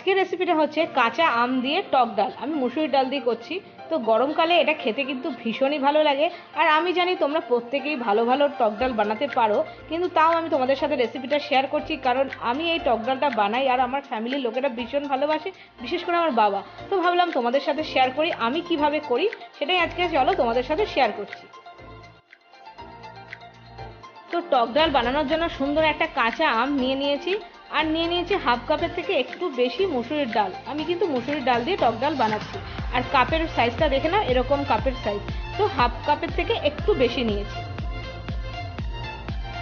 আজকের রেসিপিটা হচ্ছে কাঁচা আম দিয়ে টক ডাল। আমি মুসুরির ডাল দিয়ে করছি। তো গরমকালে এটা খেতে কিন্তু ভীষণই ভালো লাগে। আর আমি জানি তোমরা প্রত্যেকেই ভালো ভালো টক ডাল বানাতে পারো, কিন্তু তাও আমি তোমাদের সাথে রেসিপিটা শেয়ার করছি, কারণ আমি এই টক ডালটা বানাই আর আমার ফ্যামিলির লোকেরা ভীষণ ভালোবাসে, বিশেষ করে আমার বাবা। তো ভাবলাম তোমাদের সাথে শেয়ার করি আমি কিভাবে করি, সেটাই আজকে চলো তোমাদের সাথে শেয়ার করছি। তো টক ডাল বানানোর জন্য সুন্দর একটা কাঁচা আম নিয়ে নিয়েছি, আর নিয়ে নিয়েছি হাফ কাপের থেকে একটু বেশি মুসুরির ডাল। আমি কিন্তু মুসুরির ডাল দিয়ে টক ডাল বানাচ্ছি। আর কাপের সাইজটা দেখে নাও, এরকম কাপের সাইজ। তো হাফ কাপের থেকে একটু বেশি নিয়েছি।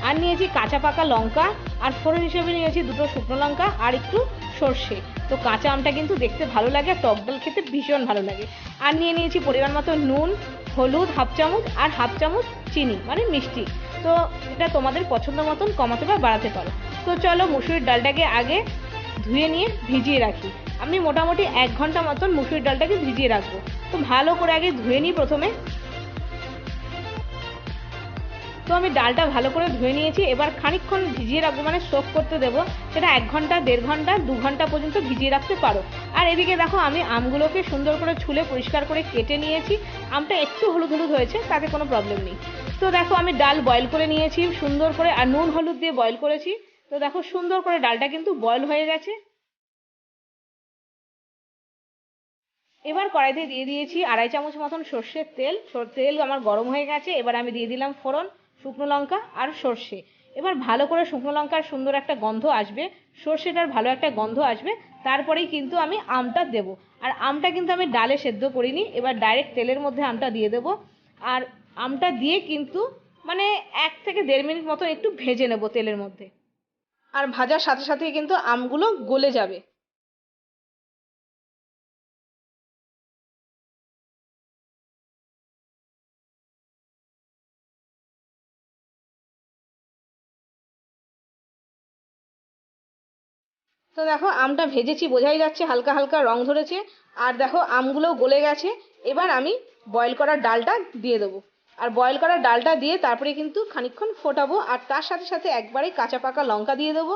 আর নিয়েছি কাঁচা পাকা লঙ্কা, আর ফোড়ন হিসেবে নিয়েছি দুটো শুকনো লঙ্কা আর একটু সর্ষে। তো কাঁচা আমটা কিন্তু দেখতে ভালো লাগে, আর টক ডাল খেতে ভীষণ ভালো লাগে। আর নিয়ে নিয়েছি পরিমাণ মতো নুন, হলুদ হাফ চামচ, আর হাফ চামচ চিনি মানে মিষ্টি। তো এটা তোমাদের পছন্দ মতন কমাতে বা বাড়াতে পারো। তো চলো মুসুরির ডালটাকে আগে ধুয়ে নিয়ে ভিজিয়ে রাখি। আমি মোটামুটি 1 ঘন্টা মতন মুসুরির ডালটাকে ভিজিয়ে রাখবো। তো ভালো করে আগে ধুয়ে নিই প্রথমে। তো আমি ডালটা ভালো করে ধুয়ে নিয়েছি। এবার খানিকক্ষণ ভিজিয়ে রাখবো, মানে সোক করতে দেবো। সেটা 1 ঘন্টা, 1.5 ঘন্টা, 2 ঘন্টা পর্যন্ত ভিজিয়ে রাখতে পারো। আর এদিকে দেখো আমি আমগুলোকে সুন্দর করে ছুলে পরিষ্কার করে কেটে নিয়েছি। আমটা একটু হলুদ হলুদ হয়েছে, তাতে কোনো প্রবলেম নেই। তো দেখো আমি ডাল বয়েল করে নিয়েছি সুন্দর করে, আর নুন হলুদ দিয়ে বয়েল করেছি। তো দেখো সুন্দর করে ডালটা কিন্তু বয়েল হয়ে গেছে। এবার কড়াইতে দিয়ে দিয়েছি 2.5 চামচ মতন সর্ষের তেল। তেল আমার গরম হয়ে গেছে। এবার আমি দিয়ে দিলাম ফোড়ন, শুকনো লঙ্কা আর সর্ষে। এবার ভালো করে শুকনো লঙ্কার সুন্দর একটা গন্ধ আসবে, সর্ষেটার ভালো একটা গন্ধ আসবে, তারপরেই কিন্তু আমি আমটা দেব। আর আমটা কিন্তু আমি ডালে সেদ্ধ করিনি, এবার ডাইরেক্ট তেলের মধ্যে আমটা দিয়ে দেবো। আর আমটা দিয়ে কিন্তু মানে 1 থেকে 1.5 মিনিট মতো একটু ভেজে নেব তেলের মধ্যে। আর ভাজার সাথে সাথেই কিন্তু আমগুলো গলে যাবে। তো দেখো আমটা ভেজেছি, বোঝাই যাচ্ছে হালকা হালকা রং ধরেছে। আর দেখো আমগুলো গলে গেছে। এবার আমি বয়েল করা ডালটা দিয়ে দেবো। আর বয়েল করা ডালটা দিয়ে তারপরে কিন্তু খানিকক্ষণ ফোটাবো। আর তার সাথে সাথে একবারে কাঁচা পাকা লঙ্কা দিয়ে দেবো।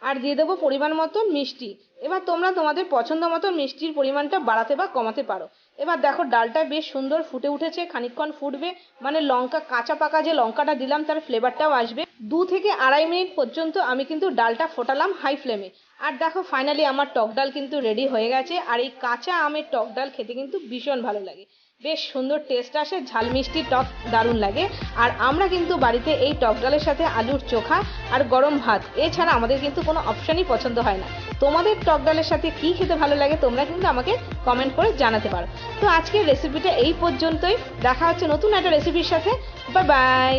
আর দিয়ে দেবো পরিমাণ মতন মিষ্টি। এবার তোমরা তোমাদের পছন্দ মতো মিষ্টির পরিমাণটা বাড়াতে বা কমাতে পারো। এবার দেখো ডালটা বেশ সুন্দর ফুটে উঠেছে, খানিকক্ষণ ফুটবে, মানে লঙ্কা কাঁচা পাকা যে লঙ্কাটা দিলাম তার ফ্লেভারটাও আসবে। 2 থেকে 2.5 মিনিট পর্যন্ত আমি কিন্তু ডালটা ফোটালাম হাই ফ্লেমে। আর দেখো ফাইনালি আমার টক ডাল কিন্তু রেডি হয়ে গেছে। আর এই কাঁচা আমের টক ডাল খেতে কিন্তু ভীষণ ভালো লাগে, বেশ সুন্দর টেস্ট আসে, ঝাল মিষ্টি টক দারুণ লাগে। আর আমরা কিন্তু বাড়িতে এই টক ডালের সাথে আলুর চোখা আর গরম ভাত এছাড়া আমাদের কিন্তু কোনো অপশনই পছন্দ হয় না। তোমাদের টক ডালের সাথে কি খেতে ভালো লাগে তোমরা কিন্তু আমাকে কমেন্ট করে জানাতে পারো। তো আজকের রেসিপিটা এই পর্যন্তই, দেখা হচ্ছে নতুন একটা রেসিপির সাথে। Bye bye.